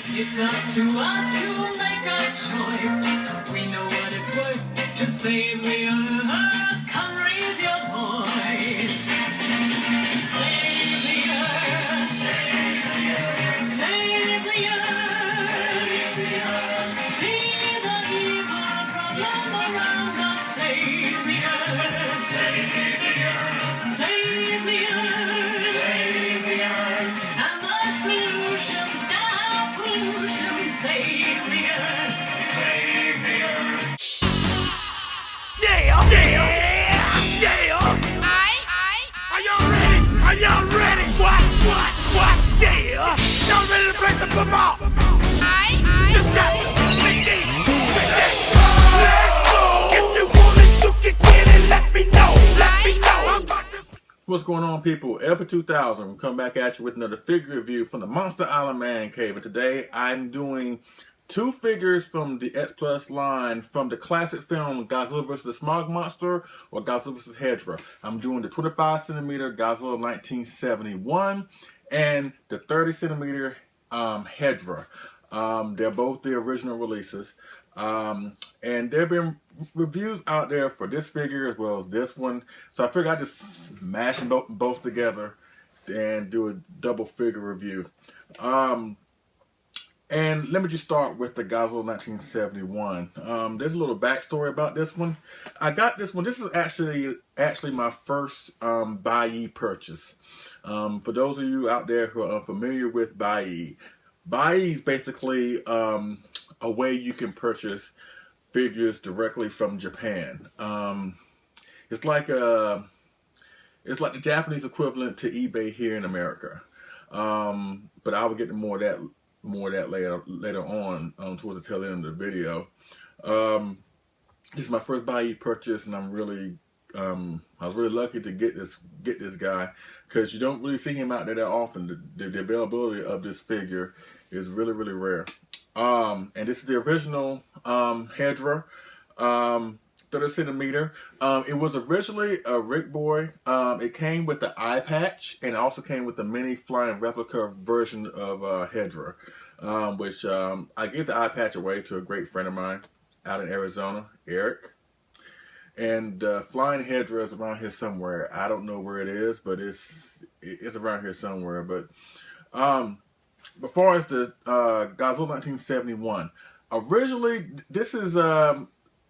It's up to us to make a choice. We know what it's worth to save the earth. Come raise your voice. Save the earth. Save the earth. Save the earth. Save the earth. See the evil problem around us. Save the earth. Save the earth. Save the earth. Save the earth. And the pollution down, pollution. Save the earth. Save the earth. Yeah! Are y'all ready? Are y'all ready? What? Yeah! Y'all ready to play some football? Just got Let's go! If you want it, you can get it. Let me know. What's going on, people? Episode 2000. We'll come back at you with another figure review from the Monster Island Man Cave. And today I'm doing two figures from the X Plus line from the classic film Godzilla vs. the Smog Monster or Godzilla vs. Hedorah. I'm doing the 25 centimeter Godzilla 1971 and the 30 centimeter Hedorah. They're both the original releases. And there have been reviews out there for this figure as well as this one. So I figured I'd just smash them both together and do a double figure review. And let me just start with the Godzilla 1971. There's a little backstory about this one. I got this one. This is actually my first Buyee purchase. For those of you out there who are unfamiliar with Buyee, Buyee is basically a way you can purchase figures directly from Japan. It's like the Japanese equivalent to eBay here in America. But I will get to more of that later on towards the tail end of the video. This is my first Buyee purchase, and I'm really I was really lucky to get this guy, because you don't really see him out there that often. The availability of this figure is really rare. And this is the original Hedorah, 30 centimeter. It was originally a Rick Boy. It came with the eye patch, and it also came with the mini flying replica version of Hedorah, which I gave the eye patch away to a great friend of mine out in Arizona, Eric. And flying Hedorah is around here somewhere. I don't know where it is, but it's around here somewhere. But as far as the Godzilla 1971, originally this is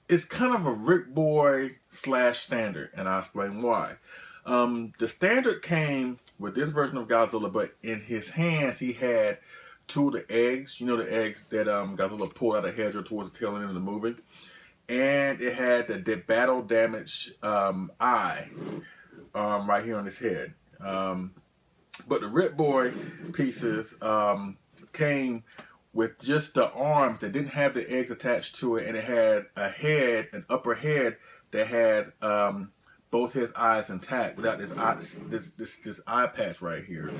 it's kind of a Rick Boy / standard, and I'll explain why. The standard came with this version of Godzilla, but in his hands he had two of the eggs. You know, the eggs that Godzilla pulled out of Hedorah towards the tail end of the movie. And it had the battle damage eye right here on his head. But the Rick Boy pieces came with just the arms that didn't have the eggs attached to it, and it had a head, an upper head that had both his eyes intact without this eye patch right here.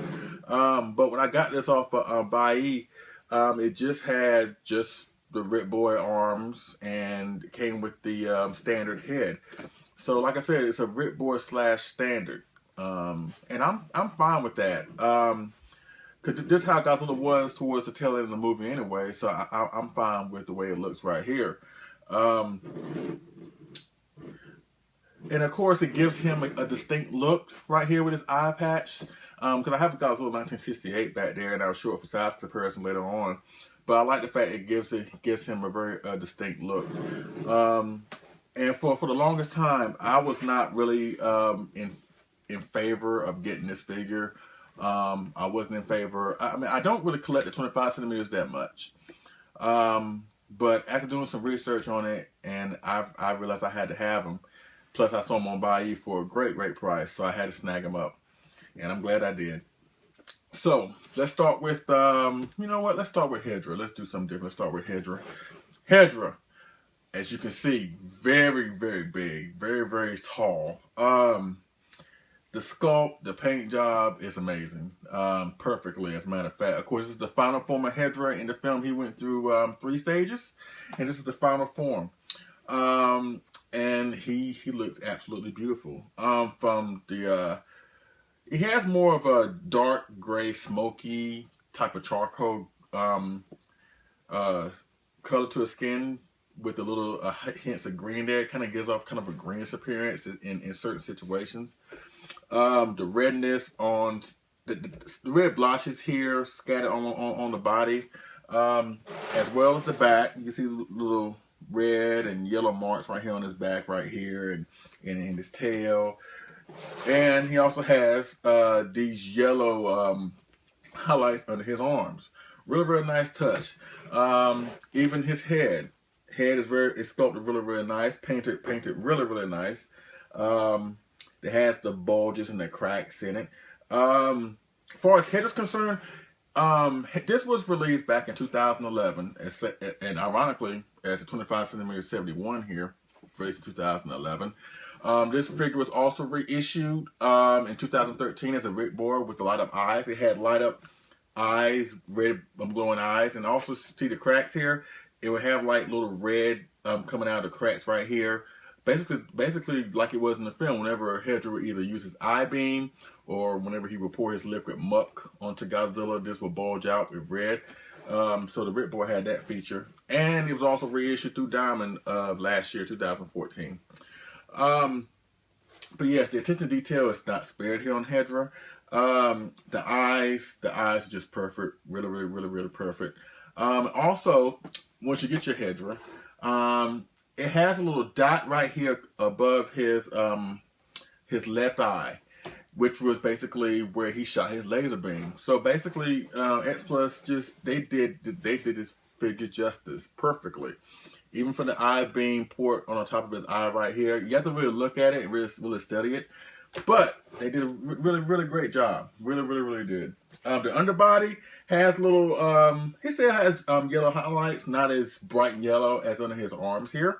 But when I got this off of Buyee, it just had the Rick Boy arms and came with the standard head. So like I said, it's a Rick Boy / standard. And I'm fine with that. Cause this is how Godzilla was towards the tail end of the movie anyway, so I'm fine with the way it looks right here. And of course it gives him a distinct look right here with his eye patch. Cause I have a Godzilla 1968 back there, and I'll show it for size comparison later on. But I like the fact it gives him a very distinct look. And for the longest time, I was not really in favor of getting this figure. I wasn't in favor. I mean, I don't really collect the 25 centimeters that much. But after doing some research on it, and I realized I had to have them. Plus, I saw them on Buyee for a great price, so I had to snag them up. And I'm glad I did. So, let's start with, you know what? Let's start with Hedorah. Let's do something different. Let's start with Hedorah. Hedorah, as you can see, very big. Very tall. The sculpt, the paint job is amazing. Perfectly, as a matter of fact. Of course, this is the final form of Hedorah. In the film, he went through 3 stages. And this is the final form. And he looks absolutely beautiful. From the... He has more of a dark gray, smoky type of charcoal color to his skin with a little hints of green there. It kind of gives off kind of a greenish appearance in certain situations. The redness on the red blotches here scattered on the body, as well as the back. You can see little red and yellow marks right here on his back, right here, and in his tail. And he also has these yellow highlights under his arms. Really nice touch. Even his head is sculpted really nice. Painted really nice. It has the bulges and the cracks in it. As far as head is concerned, this was released back in 2011, and ironically, as a 25cm 71 here, released in 2011. This figure was also reissued in 2013 as a Rick board with the light up eyes. It had light up eyes, red glowing eyes, and also see the cracks here. It would have like little red coming out of the cracks right here. Basically like it was in the film, whenever Hedorah would either use his eye beam or whenever he would pour his liquid muck onto Godzilla, this would bulge out with red. So the Rip Boy had that feature. And it was also reissued through Diamond last year, 2014. But yes, the attention to detail is not spared here on Hedorah. The eyes are just perfect. Really perfect. Also, once you get your Hedorah, it has a little dot right here above his left eye, which was basically where he shot his laser beam. So basically, X Plus they did this figure justice perfectly. Even for the eye beam port on the top of his eye right here, you have to really look at it and really study it. But they did a really great job. Really did. The underbody has little, he still has yellow highlights, not as bright yellow as under his arms here.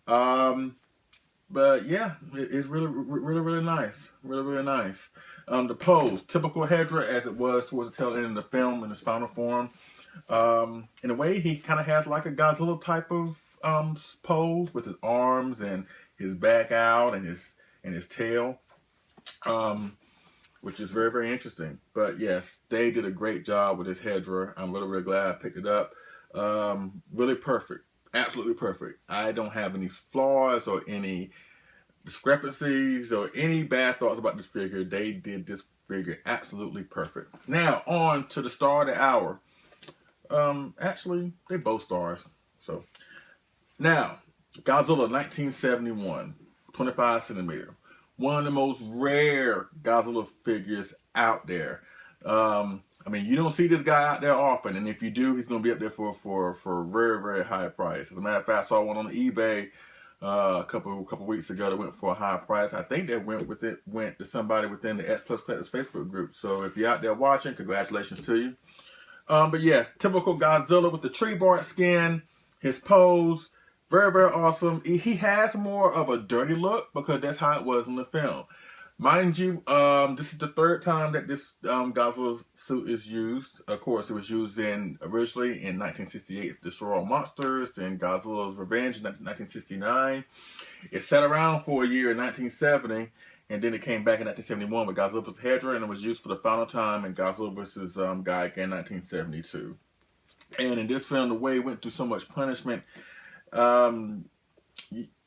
But yeah, it's really nice. Really nice. The pose, typical Hedorah as it was towards the tail end of the film in its final form. In a way, he kind of has like a Godzilla type of pose with his arms and his back out and his tail. Which is very interesting. But yes, they did a great job with this Hedorah. I'm really glad I picked it up. Really perfect. Absolutely perfect. I don't have any flaws or any discrepancies or any bad thoughts about this figure. They did this figure absolutely perfect. Now, on to the star of the hour. Actually, they're both stars. So, now, Godzilla 1971, 25cm. One of the most rare Godzilla figures out there. I mean, you don't see this guy out there often, and if you do, he's going to be up there for a very high price. As a matter of fact, I saw one on eBay a couple weeks ago that went for a high price. I think that went to somebody within the X Plus Collectors Facebook group. So if you're out there watching, congratulations to you. But yes, typical Godzilla with the tree bark skin, his pose. Very awesome. He has more of a dirty look because that's how it was in the film. Mind you, this is the third time that this Godzilla suit is used. Of course, it was used originally in 1968, Destroy All Monsters, and Godzilla's Revenge in 1969. It sat around for a year in 1970, and then it came back in 1971 with Godzilla vs. Hedorah, and it was used for the final time in Godzilla vs. Gigan in 1972. And in this film, the way it went through so much punishment, and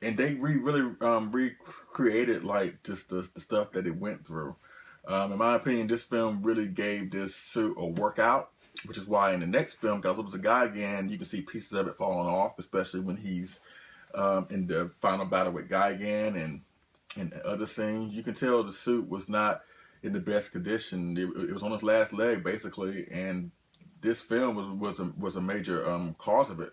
they really recreated like just the stuff that it went through. In my opinion, this film really gave this suit a workout, which is why in the next film, Godzilla vs. Gigan, you can see pieces of it falling off, especially when he's in the final battle with Gigan and other scenes. You can tell the suit was not in the best condition. It was on its last leg basically, and this film was a major cause of it.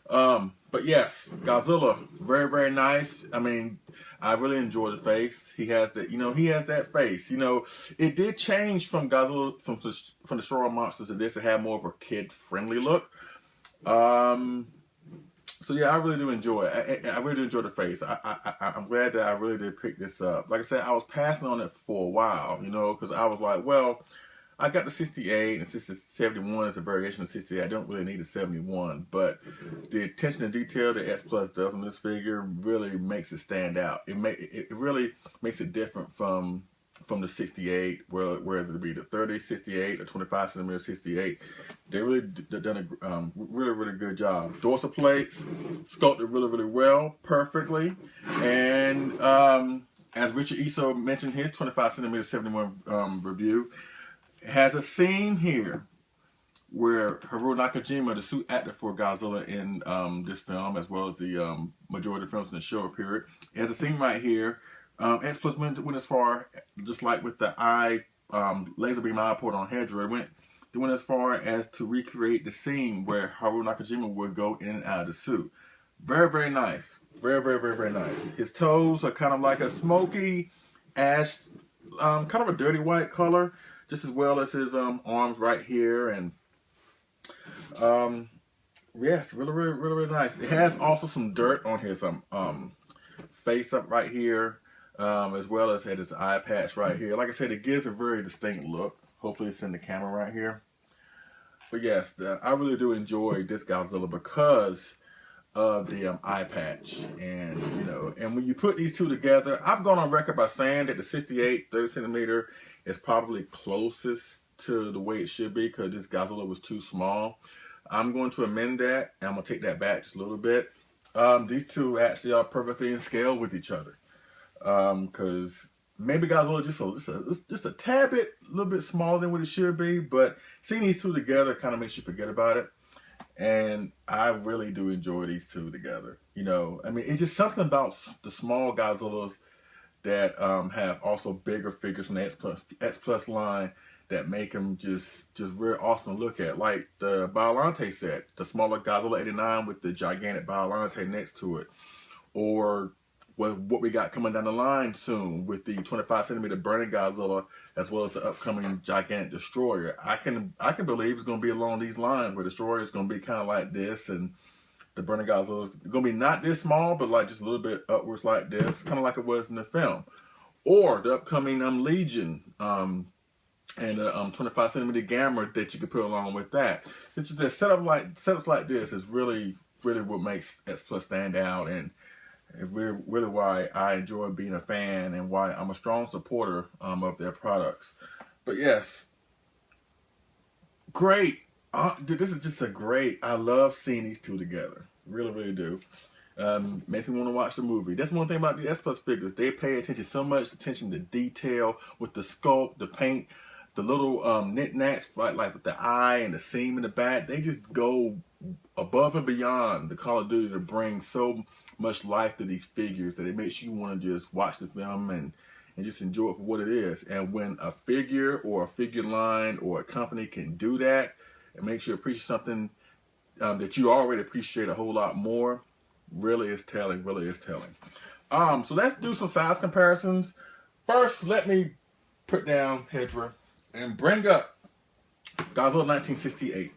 But yes, Godzilla, very nice. I mean, I really enjoy the face. He has that, he has that face. It did change from Godzilla, from Destroy All Monsters to this. It had more of a kid-friendly look. So yeah, I really do enjoy it. I really do enjoy the face. I'm glad that I really did pick this up. Like I said, I was passing on it for a while, because I was like, well, I got the 68 and 71 is a variation of 68. I don't really need a 71, but the attention to detail that X Plus does on this figure really makes it stand out. It really makes it different from from the 68, whether it be the 30, 68, or 25 centimeter 68. They really done a really good job. Dorsal plates sculpted really well, perfectly, and as Richard Iso mentioned his 25 centimeter 71 review, it has a scene here where Hedorah Nakajima, the suit actor for Godzilla in this film, as well as the majority of films in the Showa period, it has a scene right here. X Plus went as far, just like with the laser beam eye port on Hedorah, they went as far as to recreate the scene where Hedorah Nakajima would go in and out of the suit. Very nice. Very nice. His toes are kind of like a smoky ash, kind of a dirty white color, just as well as his arms right here. And yes, really nice. It has also some dirt on his face up right here, as well as at his eye patch right here. Like I said, it gives a very distinct look. Hopefully it's in the camera right here. But yes, I really do enjoy this Godzilla because of the eye patch. And and when you put these two together, I've gone on record by saying that the 68 30 centimeter is probably closest to the way it should be, because this Godzilla was too small. I'm going to amend that, and I'm going to take that back just a little bit. These two actually are perfectly in scale with each other, because maybe Godzilla just a tad bit, a little bit smaller than what it should be, but seeing these two together kind of makes you forget about it. And I really do enjoy these two together. I mean, it's just something about the small Godzillas that have also bigger figures from the X Plus line that make them just really awesome to look at. Like the Biollante set, the smaller Godzilla 89 with the gigantic Biollante next to it. Or what we got coming down the line soon with the 25 centimeter burning Godzilla, as well as the upcoming gigantic Destroyer. I can believe it's going to be along these lines, where Destroyer is going to be kind of like this, and the burning Godzilla is going to be not this small, but like just a little bit upwards like this, kind of like it was in the film. Or the upcoming Legion and the 25 centimeter Gamma that you could put along with that. It's just that setups like this is really what makes X Plus stand out, and really why I enjoy being a fan, and why I'm a strong supporter of their products. But yes, great. This is just I love seeing these two together. Really do. Makes me want to watch the movie. That's one thing about the X Plus figures. They pay so much attention to detail with the sculpt, the paint, the little knickknacks, like with the eye and the seam in the back. They just go above and beyond the Call of Duty to bring so much life to these figures that it makes you want to just watch the film and just enjoy it for what it is. And when a figure or a figure line or a company can do that, it makes you appreciate something that you already appreciate a whole lot more. Really is telling. So let's do some size comparisons. First, let me put down Hedorah and bring up Godzilla 1968,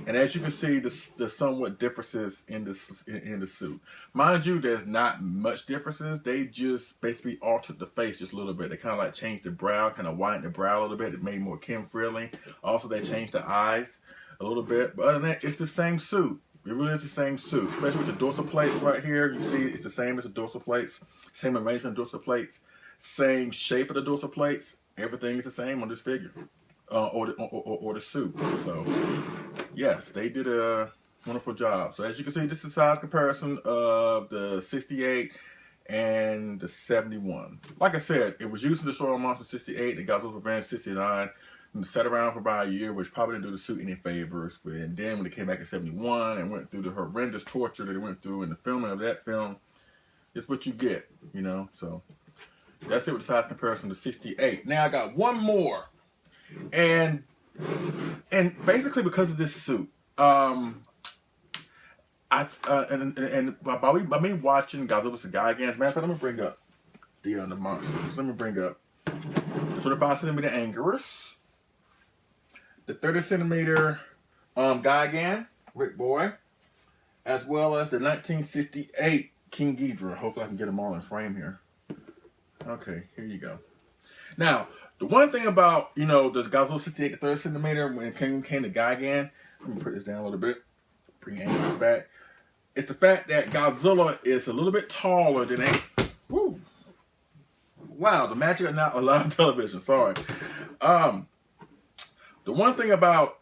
and as you can see, the somewhat differences in the suit. Mind you, there's not much differences. They just basically altered the face just a little bit. They kind of like changed the brow, kind of widened the brow a little bit. It made more Kim Freeling. Also, they changed the eyes a little bit. But other than that, it's the same suit. It really is the same suit, especially with the dorsal plates right here. You see, it's the same as the dorsal plates. Same arrangement of dorsal plates. Same shape of the dorsal plates. Everything is the same on this figure. Or the suit. So yes, they did a wonderful job. So as you can see, this is a size comparison of the 68 and the 71. Like I said, it was used in the Destroyer Monster 68, the Godzilla Revenge 69, and sat around for about a year, which probably didn't do the suit any favors. And then when it came back in 71 and went through the horrendous torture that it went through in the filming of that film, it's what you get, So that's it with the size comparison to 68. Now I got one more. And basically because of this suit, by me watching Godzilla vs. Guy again, as a matter of fact, let me bring up the monsters. Let me bring up the 25 centimeter Anguirus, the 30 centimeter Gigan, Rick Boy, as well as the 1968 King Ghidorah. Hopefully I can get them all in frame here. Okay, here you go. Now, the one thing about, the Godzilla 68 to 30 centimeter, when it came to Gigan, let me put this down a little bit, bring Anguirus back, it's the fact that Godzilla is a little bit taller than Wow, the magic of not live television. Sorry. The one thing about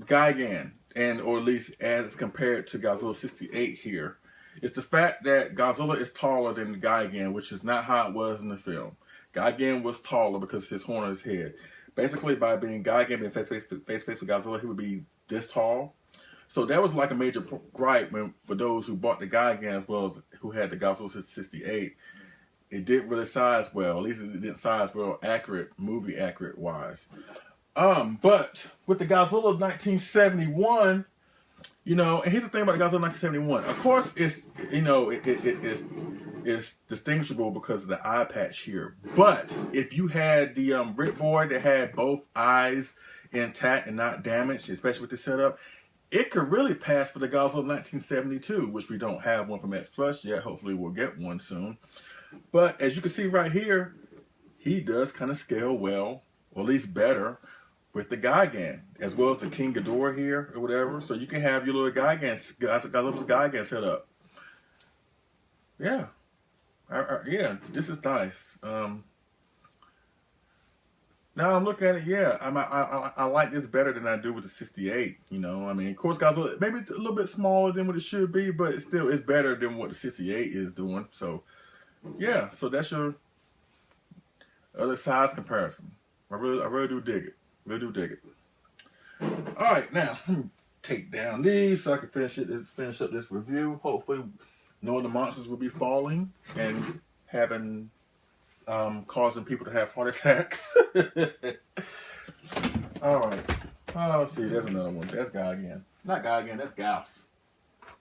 Gigan, or at least as compared to Godzilla 68 here, is the fact that Godzilla is taller than Gigan, which is not how it was in the film. Gigan was taller because of his horn on his head. Basically, by being Gigan being face-to-face with Godzilla, he would be this tall. So that was like a major gripe for those who bought the Gigan as well as who had the Godzilla 68. It didn't really size well. At least it didn't size well movie accurate wise. But with the Godzilla of 1971, you know, and here's the thing about the Godzilla 1971. Of course, it's, you know, it's distinguishable because of the eye patch here. But if you had the Ripboard that had both eyes intact and not damaged, especially with the setup, it could really pass for the Godzilla 1972, which we don't have one from X Plus yet. Hopefully we'll get one soon. But as you can see right here, he does kind of scale well, or at least better, with the Gigan, as well as the King Hedorah here, or whatever. So you can have your little Gigan, Godzilla's Gigan set up. Yeah. Yeah, this is nice. Now I'm looking at it, yeah, I like this better than I do with the 68, you know. I mean, of course, Godzilla, maybe it's a little bit smaller than what it should be, but it's still, it's better than what the 68 is doing. So, yeah, so that's your other size comparison. I really do dig it. Really do dig it. All right, now, let me take down these so I can finish up this review. Hopefully, knowing the monsters will be falling and having... causing people to have heart attacks. Alright. Oh, let's see. There's another one. That's Gigan. Not Gigan. That's Gauss.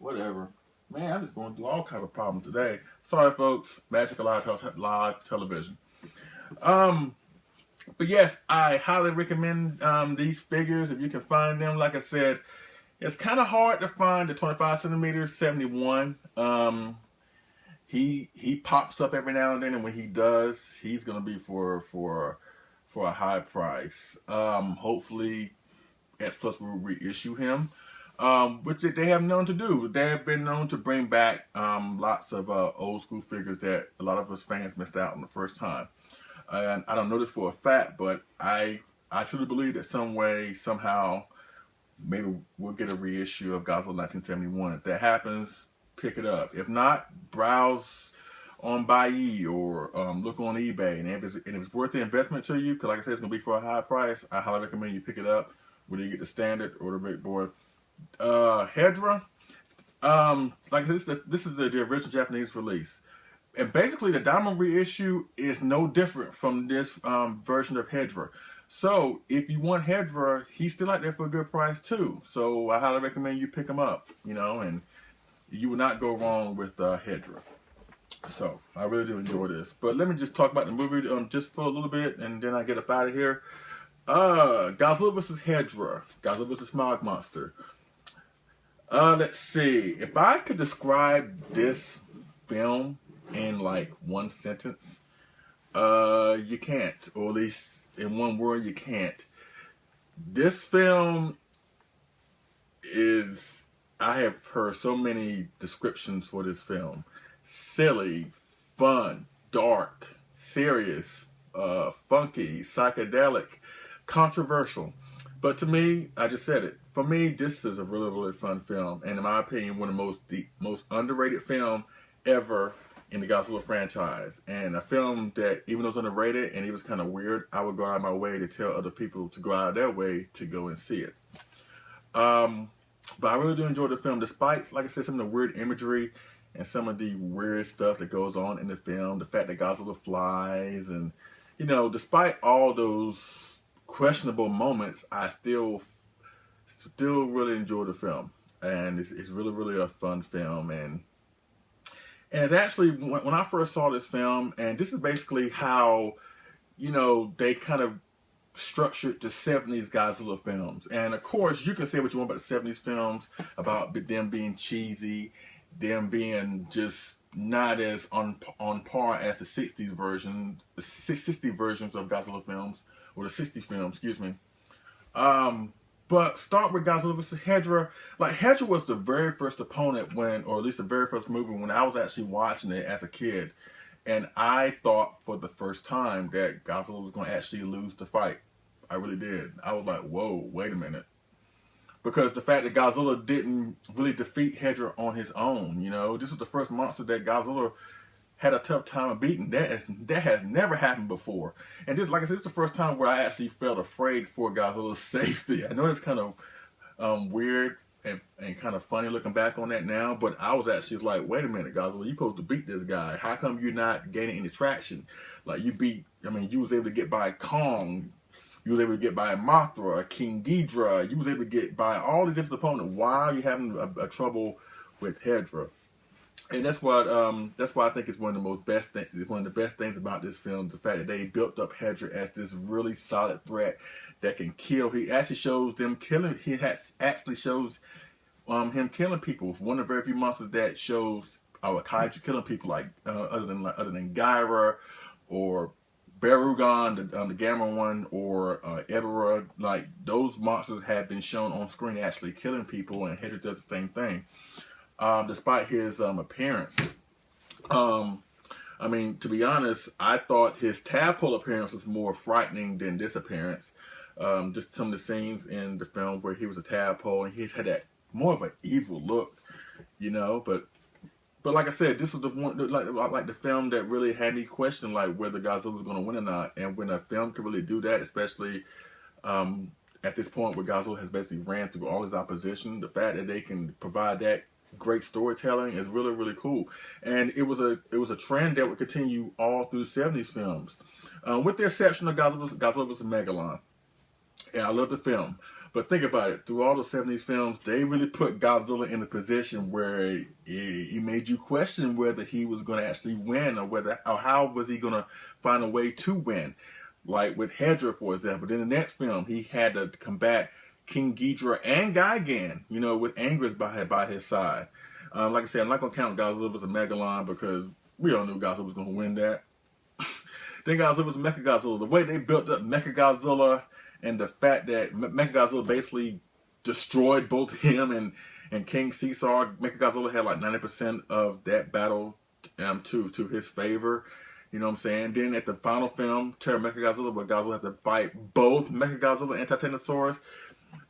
Whatever. Man, I'm just going through all kinds of problems today. Sorry, folks. Magic of live television. But yes, I highly recommend these figures if you can find them. Like I said, it's kind of hard to find the 25 centimeter 71. He pops up every now and then, and when he does, he's gonna be for a high price. Hopefully, S Plus will reissue him, which they have known to do. They have been known to bring back lots of old school figures that a lot of us fans missed out on the first time. And I don't know this for a fact, but I truly believe that some way, somehow, maybe we'll get a reissue of Godzilla 1971. If that happens, pick it up. If not, browse on Buyee or look on eBay. And if it's worth the investment to you, because like I said, it's going to be for a high price, I highly recommend you pick it up, whether you get the standard or the Ripboard. Hedorah, like I said, this is the original Japanese release. And basically, the Diamond reissue is no different from this version of Hedorah. So, if you want Hedorah, he's still out there for a good price too. So, I highly recommend you pick him up, you know, and you will not go wrong with Hedorah. So, I really do enjoy this. But let me just talk about the movie just for a little bit, and then I get up out of here. Godzilla vs. Hedorah. Godzilla vs. Smog Monster. Let's see. If I could describe this film in like one sentence, you can't. Or at least in one word, you can't. This film is... I have heard so many descriptions for this film. Silly, fun, dark, serious, funky, psychedelic, controversial. But to me, I just said it. For me, this is a really, really fun film. And in my opinion, one of the most underrated film ever in the Godzilla franchise. And a film that, even though it's underrated and it was kind of weird, I would go out of my way to tell other people to go out of their way to go and see it. But I really do enjoy the film, despite, like I said, some of the weird imagery and some of the weird stuff that goes on in the film. The fact that Godzilla flies and, you know, despite all those questionable moments, I still really enjoy the film. And it's really, really a fun film. And it's actually, when I first saw this film, and this is basically how, you know, they kind of structured the 70s Godzilla films. And of course, you can say what you want about the 70s films, about them being cheesy, them being just not as on par as the 60s version, the 60 versions of Godzilla films, or the 60 films, excuse me. But start with Godzilla vs. Hedorah. Like, Hedorah was the very first opponent when, or at least the very first movie when I was actually watching it as a kid. And I thought for the first time that Godzilla was going to actually lose the fight. I really did. I was like, whoa, wait a minute. Because the fact that Godzilla didn't really defeat Hedorah on his own, you know, this was the first monster that Godzilla had a tough time of beating. That has never happened before. And this, like I said, it's the first time where I actually felt afraid for Godzilla's safety. I know it's kind of weird and kind of funny looking back on that now, but I was actually like, wait a minute, Godzilla, you supposed to beat this guy. How come you're not gaining any traction? Like you was able to get by Kong. You was able to get by Mothra, King Ghidorah. You was able to get by all these different opponents. Why are you having a trouble with Hedorah? And that's why I think it's one of the best things about this film, the fact that they built up Hedorah as this really solid threat that can kill. He actually shows them killing. Actually shows him killing people. It's one of the very few monsters that shows our kaiju killing people, like other than Gyra or Barugon, the Gamma one, or Hedorah. Like those monsters have been shown on screen actually killing people, and Hedorah does the same thing. Despite his appearance. I mean, to be honest, I thought his tadpole appearance was more frightening than this appearance. Just some of the scenes in the film where he was a tadpole and he had that more of an evil look, you know. But like I said, this was the one like the film that really had me question like whether Godzilla was going to win or not. And when a film can really do that, especially at this point where Godzilla has basically ran through all his opposition, the fact that they can provide that great storytelling is really, really cool. And it was a trend that would continue all through the 70s films, with the exception of Godzilla vs. Megalon. And I love the film, but think about it, through all the 70s films, they really put Godzilla in a position where he made you question whether he was going to actually win, or how was he going to find a way to win. Like with Hedorah, for example. Then the next film, he had to combat King Ghidorah and Gigan, you know, with Anguirus by his side. Like I said, I'm not going to count Godzilla vs. Megalon because we all knew Godzilla was going to win that. Then Godzilla vs. Mechagodzilla. The way they built up Mechagodzilla and the fact that Mechagodzilla basically destroyed both him and King Caesar. Mechagodzilla had like 90% of that battle to his favor. You know what I'm saying? Then at the final film, Terror Mechagodzilla, where Godzilla had to fight both Mechagodzilla and Titanosaurus.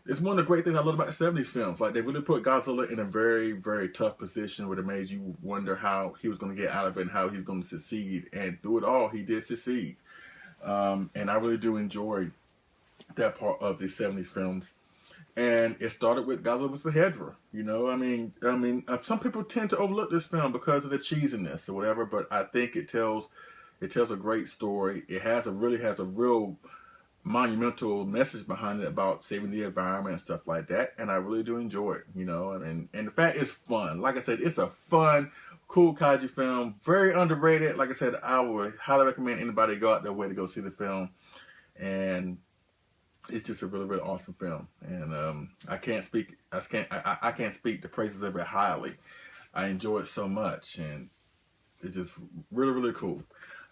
It's one of the great things I love about the 70s films. Like, they really put Godzilla in a very, very tough position where it made you wonder how he was going to get out of it and how he was going to succeed. And through it all, he did succeed. And I really do enjoy that part of the 70s films. And it started with Godzilla vs. Hedorah. You know, I mean, some people tend to overlook this film because of the cheesiness or whatever, but I think it tells a great story. It really has a real monumental message behind it about saving the environment and stuff like that, and I really do enjoy it, you know. And the fact it's fun. Like I said, it's a fun, cool kaiju film, very underrated. Like I said, I would highly recommend anybody go out their way to go see the film, and it's just a really, really awesome film. And I can't speak the praises of it highly. I enjoy it so much, and it's just really, really cool.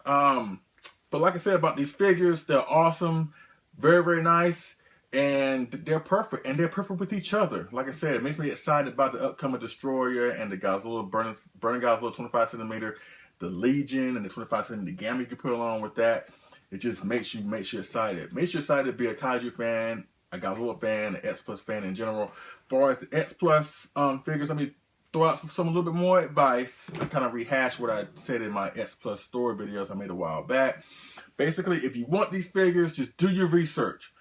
But like I said about these figures, they're awesome, very, very nice, and they're perfect. And they're perfect with each other. Like I said, it makes me excited about the upcoming Destroyer and the Godzilla, burning Godzilla 25 centimeter, the Legion, and the 25 centimeter Gamma you can put along with that. It just makes you excited. Makes you excited to be a kaiju fan, a Godzilla fan, an X Plus fan in general. As far as the X Plus figures, let me throw out some a little bit more advice. I kind of rehash what I said in my X Plus story videos I made a while back. Basically, if you want these figures, just do your research.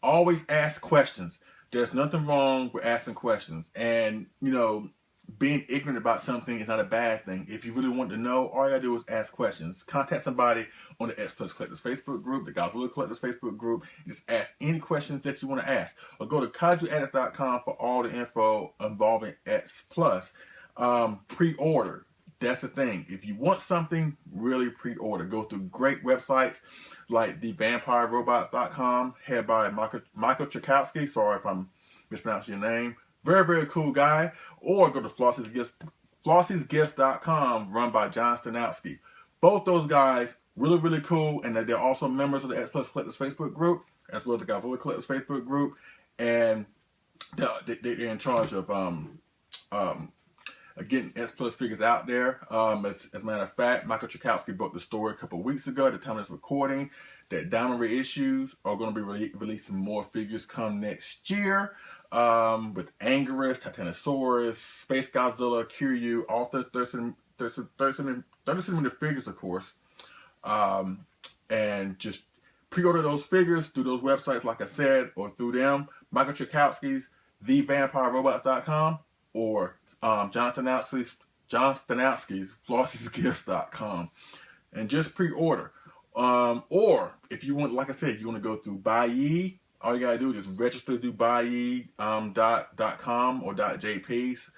Always ask questions. There's nothing wrong with asking questions. And, you know, being ignorant about something is not a bad thing. If you really want to know, all you gotta do is ask questions. Contact somebody on the X Plus Collectors Facebook group, the Godzilla Collectors Facebook group, and just ask any questions that you want to ask. Or go to kaijuaddicts.com for all the info involving X Plus. Pre-order. That's the thing. If you want something, really pre-order. Go through great websites like thevampirerobots.com, head by Michael Chakowski. Sorry if I'm mispronouncing your name. Very, very cool guy. Or go to FlossysGifts.com, run by John Stanowski. Both those guys, really, really cool. And they're also members of the X Plus Collectors Facebook group, as well as the Godzilla Collectors Facebook group. And they're in charge of getting S Plus figures out there. As a matter of fact, Michael Chakowski broke the story a couple of weeks ago at the time of this recording that Diamond Reissues are going to be releasing more figures come next year. With Anguirus, Titanosaurus, Space Godzilla, Kiryu, all 30 centimeter figures, of course. And just pre-order those figures through those websites, like I said, or through them. Michael Chakowski's TheVampireRobots.com or John Stanowski's FlossysGifts.com, and just pre-order. Or if you want, like I said, you want to go through Buyee, all you gotta do is just register through Buyee.com or .jps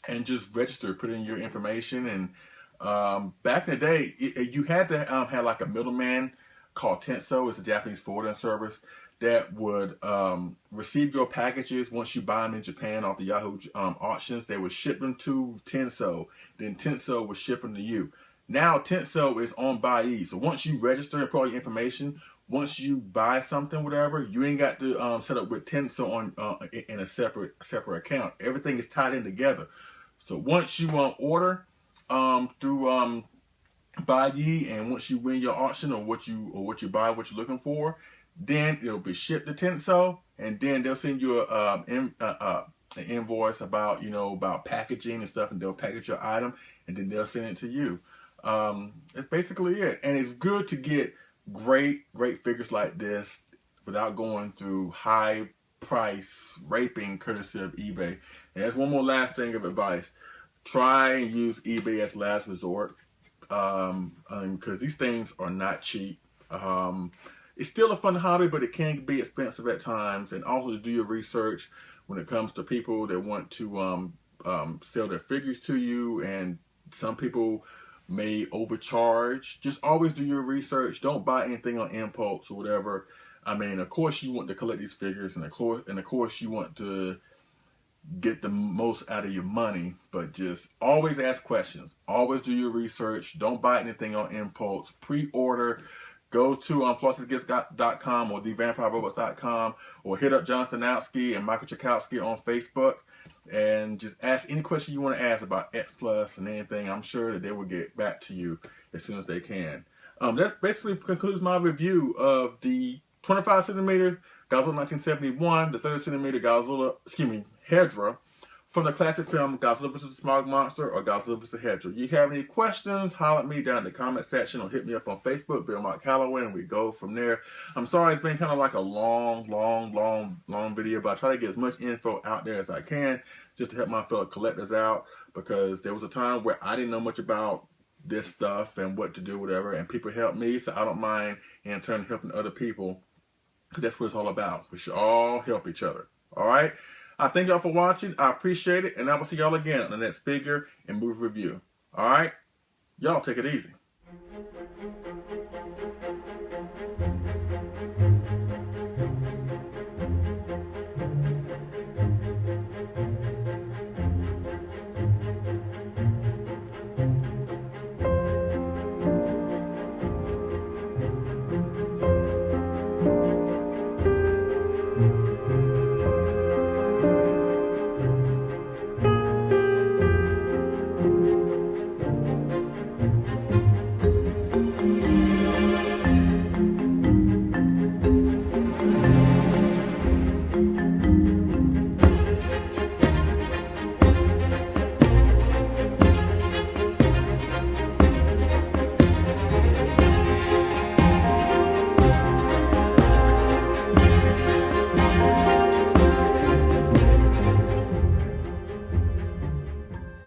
/ and just register, put in your information. And back in the day, you had to have like a middleman called Tenso. It's a Japanese forwarding service that would receive your packages once you buy them in Japan off the Yahoo auctions. They would ship them to Tenso. Then Tenso would ship them to you. Now Tenso is on Buyee. So once you register and put all your information, once you buy something, whatever, you ain't got to set up with Tenso on in a separate account. Everything is tied in together. So once you order through Buyee, and once you win your auction or what you buy, what you're looking for, then it'll be shipped to Tenso, and then they'll send you an invoice about about packaging and stuff, and they'll package your item, and then they'll send it to you. That's basically it. And it's good to get great figures like this without going through high price raping courtesy of eBay. And that's one more last thing of advice. Try and use eBay as last resort, because these things are not cheap. It's still a fun hobby, but it can be expensive at times. And also to do your research when it comes to people that want to sell their figures to you, and some people may overcharge. Just always do your research. Don't buy anything on impulse or whatever. I mean, of course you want to collect these figures, and of course you want to get the most out of your money, but just always ask questions. Always do your research. Don't buy anything on impulse. Pre-order. Go to FlossysGifts.com or TheVampireRobots.com, or hit up John Stanowski and Michael Chakowski on Facebook, and just ask any question you want to ask about X Plus and anything. I'm sure that they will get back to you as soon as they can. That basically concludes my review of the 25 centimeter Godzilla 1971, the 30 centimeter Hedorah from the classic film Godzilla vs. the Smog Monster or Godzilla vs. Hedorah. If you have any questions, holler at me down in the comment section or hit me up on Facebook, Bill Mark Calloway, and we go from there. I'm sorry it's been kind of like a long video, but I try to get as much info out there as I can just to help my fellow collectors out, because there was a time where I didn't know much about this stuff and what to do, whatever, and people helped me, so I don't mind in turn helping other people, because that's what it's all about. We should all help each other. All right? I thank y'all for watching. I appreciate it, and I will see y'all again on the next figure and movie review. All right? Y'all take it easy.